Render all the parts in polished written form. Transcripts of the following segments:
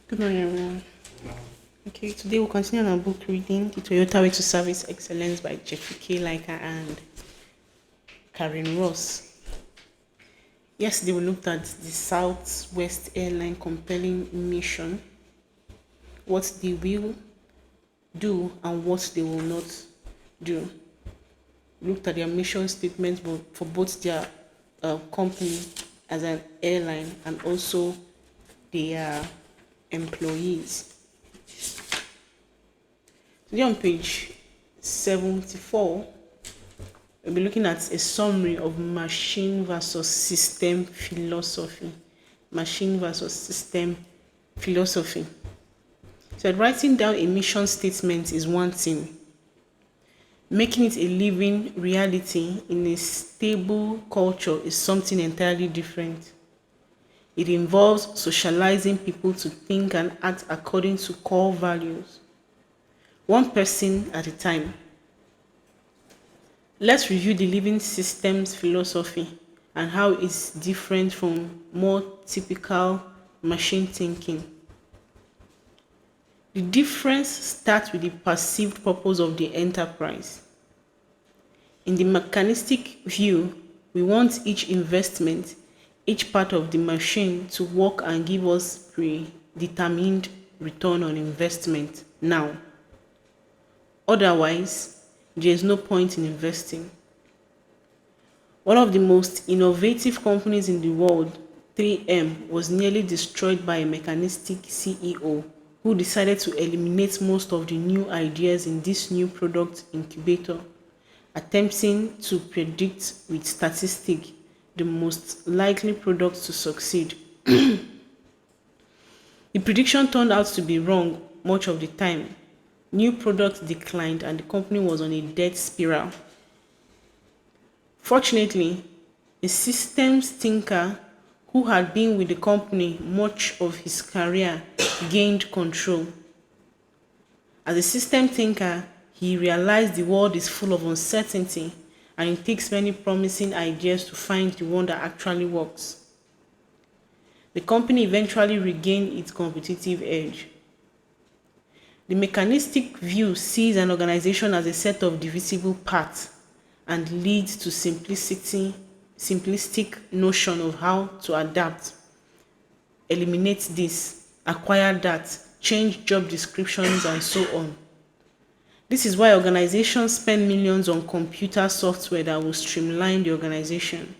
Good morning, everyone. Okay, today we'll continue on our book reading, The Toyota Way to Service Excellence by Jeffrey K. Liker and Karen Ross. Yesterday we looked at the Southwest Airline compelling mission, what they will do and what they will not do. We looked at their mission statements for both their company as an airline and also their employees. Today on page 74, we'll be looking at a summary of machine versus system philosophy. Machine versus system philosophy. So writing down a mission statement is one thing. Making it a living reality in a stable culture is something entirely different. It involves socializing people to think and act according to core values, one person at a time. Let's review the living systems philosophy and how it's different from more typical machine thinking. The difference starts with the perceived purpose of the enterprise. In the mechanistic view, we want each investment, each part of the machine to work and give us predetermined return on investment now. Otherwise, there is no point in investing. One of the most innovative companies in the world, 3M, was nearly destroyed by a mechanistic CEO who decided to eliminate most of the new ideas in this new product incubator, attempting to predict with statistics the most likely product to succeed. The prediction turned out to be wrong much of the time. New products declined and the company was on a death spiral. Fortunately, a systems thinker who had been with the company much of his career gained control. As a system thinker, he realized the world is full of uncertainty and it takes many promising ideas to find the one that actually works. The company eventually regained its competitive edge. The mechanistic view sees an organization as a set of divisible parts and leads to simplistic notion of how to adapt, eliminate this, acquire that, change job descriptions, and so on. This is why organizations spend millions on computer software that will streamline the organization,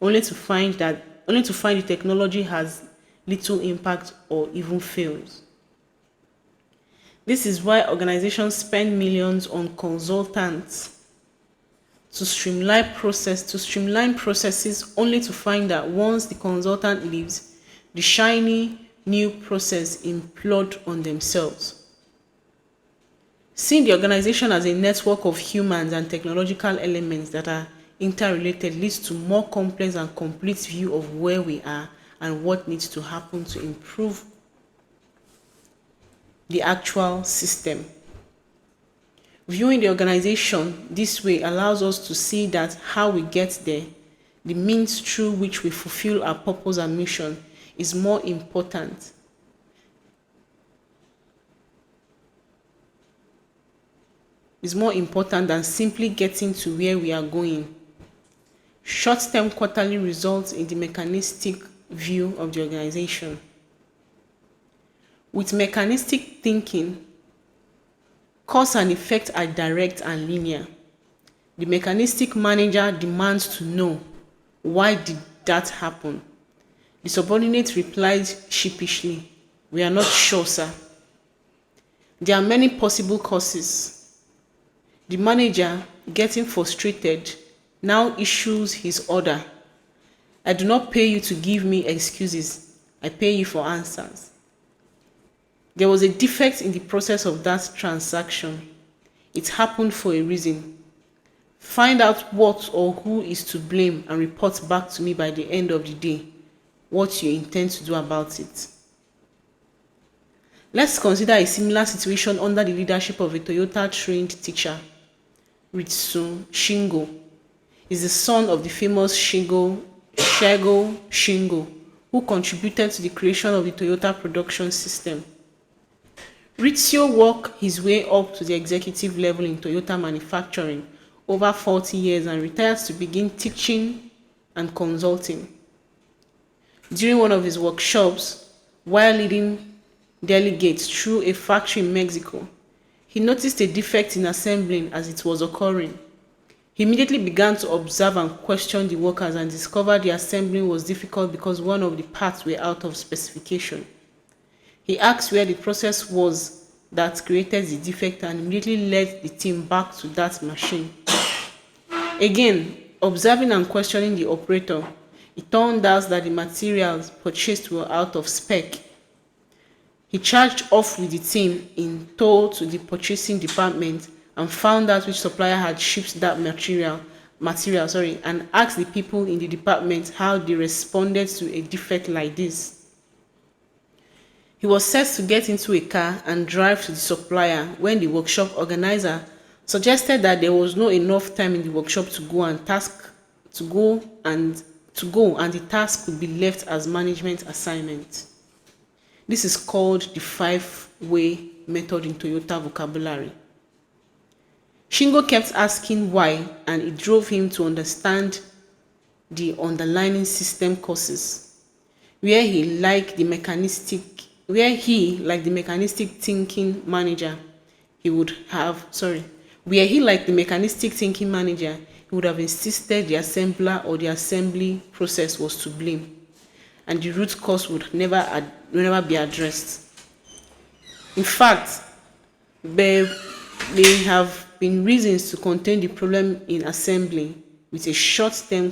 only to find the technology has little impact or even fails. This is why organizations spend millions on consultants to streamline processes only to find that once the consultant leaves, the shiny new process implode on themselves. Seeing the organization as a network of humans and technological elements that are interrelated leads to more complex and complete view of where we are and what needs to happen to improve the actual system. Viewing the organization this way allows us to see that how we get there, the means through which we fulfill our purpose and mission, is more important than simply getting to where we are going. Short-term quarterly results in the mechanistic view of the organization. With mechanistic thinking, cause and effect are direct and linear. The mechanistic manager demands to know, why did that happen? The subordinate replies sheepishly, we are not sure, sir. There are many possible causes. The manager, getting frustrated, now issues his order. I do not pay you to give me excuses. I pay you for answers. There was a defect in the process of that transaction. It happened for a reason. Find out what or who is to blame and report back to me by the end of the day what you intend to do about it. Let's consider a similar situation under the leadership of a Toyota-trained teacher. Ritsu Shingo is the son of the famous Shego Shingo, who contributed to the creation of the Toyota production system. Rizzio worked his way up to the executive level in Toyota manufacturing over 40 years and retired to begin teaching and consulting. During one of his workshops, while leading delegates through a factory in Mexico, he noticed a defect in assembling as it was occurring. He immediately began to observe and question the workers and discovered the assembling was difficult because one of the parts were out of specification. He asked where the process was that created the defect and immediately led the team back to that machine. Again, observing and questioning the operator, it turned out that the materials purchased were out of spec. He charged off with the team in tow to the purchasing department and found out which supplier had shipped that material, and asked the people in the department how they responded to a defect like this. He was set to get into a car and drive to the supplier when the workshop organizer suggested that there was not enough time in the workshop to go and the task could be left as management assignment. This is called the 5-way method in Toyota vocabulary. Shingo kept asking why, and it drove him to understand the underlying system causes, where he, like the mechanistic thinking manager, he would have insisted the assembler or the assembly process was to blame, and the root cause would never be addressed. In fact, there may have been reasons to contain the problem in assembly with a short-term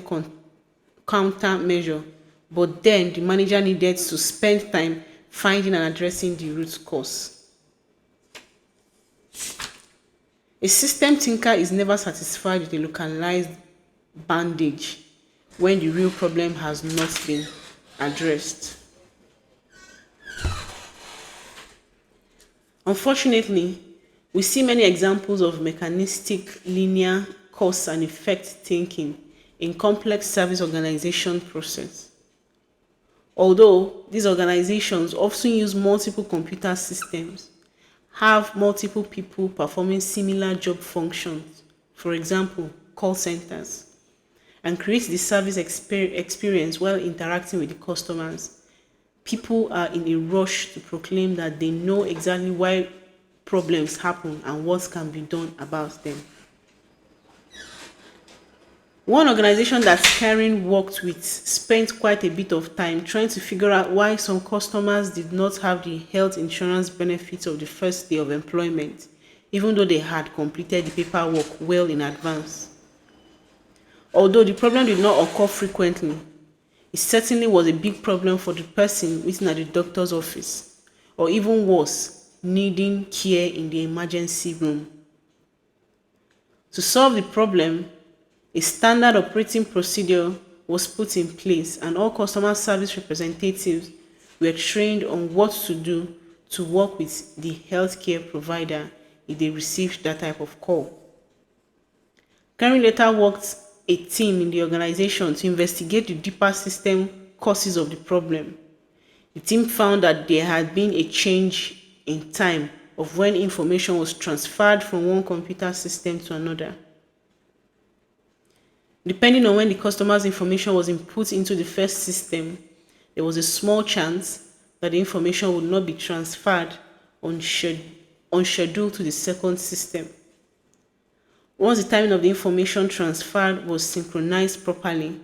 countermeasure, but then the manager needed to spend time finding and addressing the root cause. A system thinker is never satisfied with a localized bandage when the real problem has not been addressed. Unfortunately, we see many examples of mechanistic linear cause and effect thinking in complex service organization process. Although these organizations often use multiple computer systems, have multiple people performing similar job functions, for example, call centers, and create the service experience while interacting with the customers, people are in a rush to proclaim that they know exactly why problems happen and what can be done about them. One organization that Karen worked with spent quite a bit of time trying to figure out why some customers did not have the health insurance benefits of the first day of employment, even though they had completed the paperwork well in advance. Although the problem did not occur frequently, it certainly was a big problem for the person waiting at the doctor's office, or even worse, needing care in the emergency room. To solve the problem, a standard operating procedure was put in place, and all customer service representatives were trained on what to do to work with the healthcare provider if they received that type of call. Karen later worked a team in the organization to investigate the deeper system causes of the problem. The team found that there had been a change in time of when information was transferred from one computer system to another. Depending on when the customer's information was input into the first system, there was a small chance that the information would not be transferred on schedule to the second system. Once the timing of the information transferred was synchronized properly,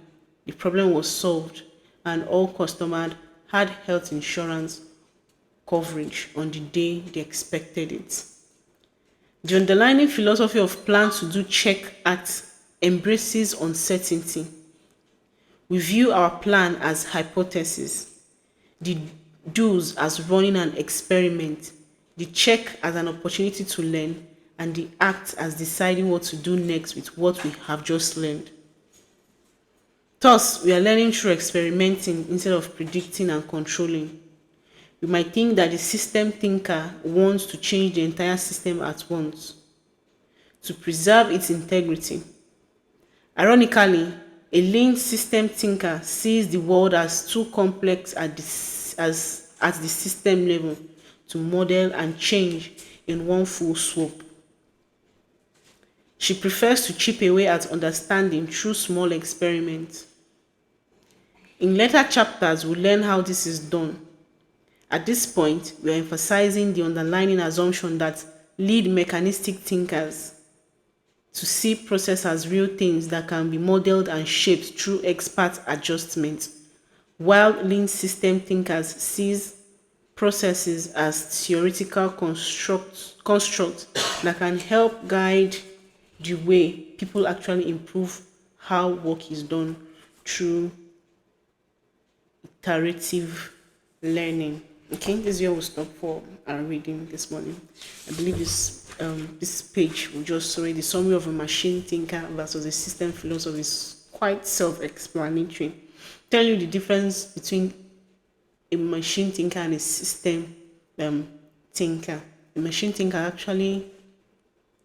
the problem was solved and all customers had health insurance coverage on the day they expected it. The underlying philosophy of plan to do check act embraces uncertainty. We view our plan as hypothesis, the do's as running an experiment, the check as an opportunity to learn, and the act as deciding what to do next with what we have just learned. Thus, we are learning through experimenting instead of predicting and controlling. We might think that the system thinker wants to change the entire system at once to preserve its integrity. Ironically, A lean system thinker sees the world as too complex at the system level to model and change in one full swoop. She prefers to chip away at understanding through small experiments. In later chapters, we'll learn how this is done. At this point, we are emphasizing the underlying assumption that lead mechanistic thinkers to see process as real things that can be modeled and shaped through expert adjustment, while lean system thinkers sees processes as theoretical constructs that can help guide the way people actually improve how work is done through iterative learning. Okay, this is where we'll stop for our reading this morning. I believe this page will just show the summary of a machine thinker versus a system philosopher is quite self-explanatory. Tell you the difference between a machine thinker and a system thinker. A machine thinker actually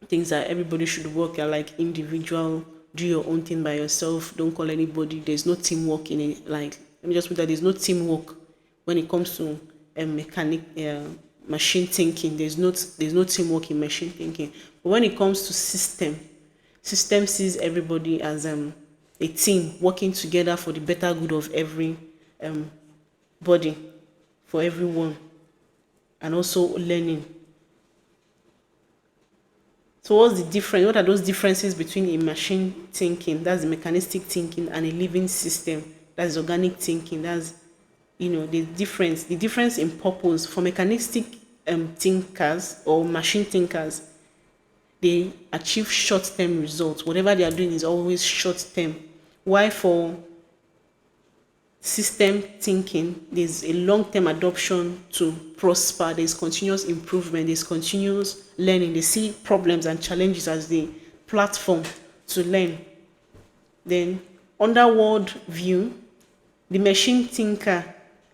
thinks that everybody should work like individual, do your own thing by yourself, don't call anybody. There's no teamwork in it. Like, let me just put that there's no teamwork when it comes to machine thinking. There's no teamwork in machine thinking. But when it comes to system sees everybody as a team working together for the better good of every body, for everyone, and also learning. So what's the difference? What are those differences between a machine thinking, that's the mechanistic thinking, and a living system, that's organic thinking? That's the difference in purpose. For mechanistic thinkers or machine thinkers, they achieve short-term results. Whatever they are doing is always short-term. Why for system thinking, there's a long-term adoption to prosper, there's continuous improvement, there's continuous learning. They see problems and challenges as the platform to learn. Then, underworld view, the machine thinker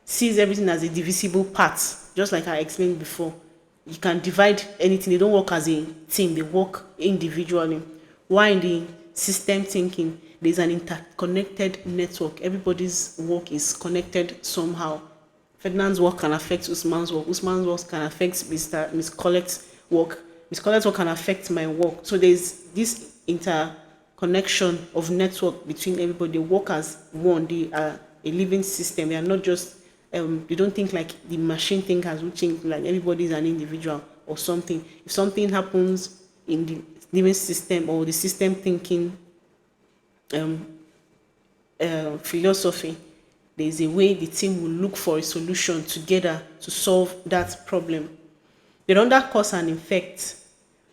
sees everything as a divisible part, just like I explained before. You can divide anything. They don't work as a team, they work individually. While in the system thinking, there's an interconnected network. Everybody's work is connected somehow. Ferdinand's work can affect Usman's work. Usman's work can affect Miss Collect's work. Miss Collect's work can affect my work. So there's this interconnection of network between everybody. They work as one. They are a living system. They are not just, they don't think like the machine thinkers who think like everybody is an individual or something. If something happens in the living system or the system thinking philosophy, there's a way the team will look for a solution together to solve that problem. But under cause and effect,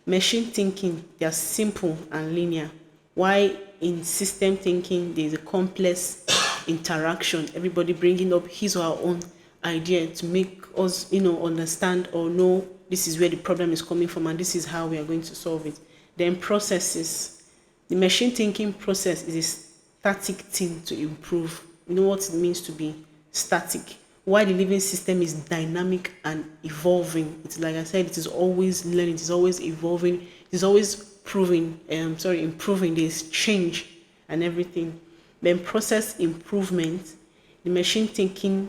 machine thinking, they are simple and linear. While in system thinking, there's a complex interaction, everybody bringing up his or her own idea to make us understand or know this is where the problem is coming from and this is how we are going to solve it. Then processes. The machine thinking process is a static thing to improve. You know what it means to be static. While the living system is dynamic and evolving. It's like I said, it is always learning, it is always evolving, it is always improving. There's change and everything. Then process improvement. The machine thinking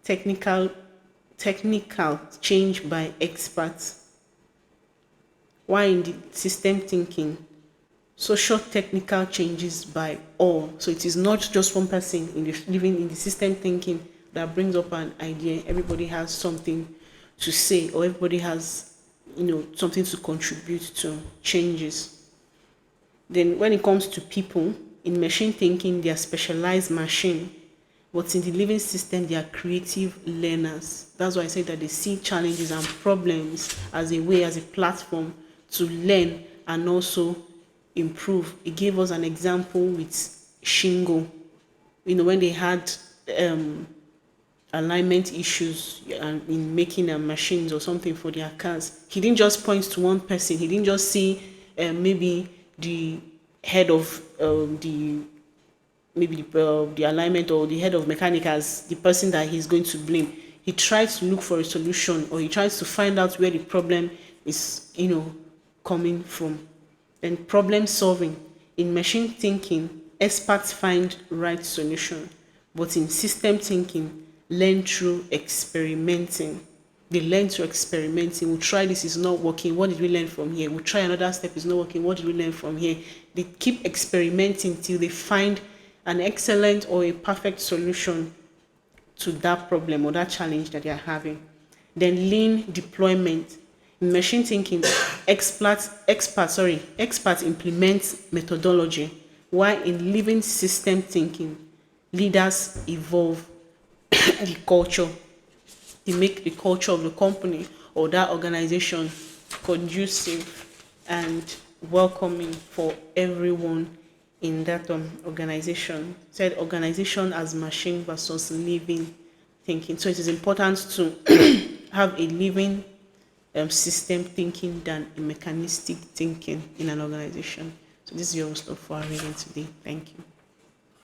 technical change by experts. While in the system thinking, social technical changes by all. So it is not just one person living in the system thinking that brings up an idea. Everybody has something to say, or everybody has something to contribute to changes. Then when it comes to people, in machine thinking, they are specialized machine, but in the living system, they are creative learners. That's why I say that they see challenges and problems as a platform to learn and also improve. It gave us an example with Shingo, when they had alignment issues in making machines or something for their cars. He didn't just point to one person. He didn't just see maybe the head of the alignment or the head of mechanic as the person that he's going to blame. He tries to look for a solution, or he tries to find out where the problem is coming from. And problem solving. In machine thinking, experts find right solution, but in system thinking, learn through experimenting. They learn through experimenting. We try this, is not working. What did we learn from here? We try another step, is not working. What did we learn from here? They keep experimenting till they find an excellent or a perfect solution to that problem or that challenge that they are having. Then lean deployment. In machine thinking, experts implement methodology, while in living system thinking, leaders evolve the culture. They make the culture of the company or that organization conducive and welcoming for everyone in that organization. Said organization as machine versus living thinking. So it is important to have a living system thinking than a mechanistic thinking in an organization. So this is your stuff for our reading today. Thank you.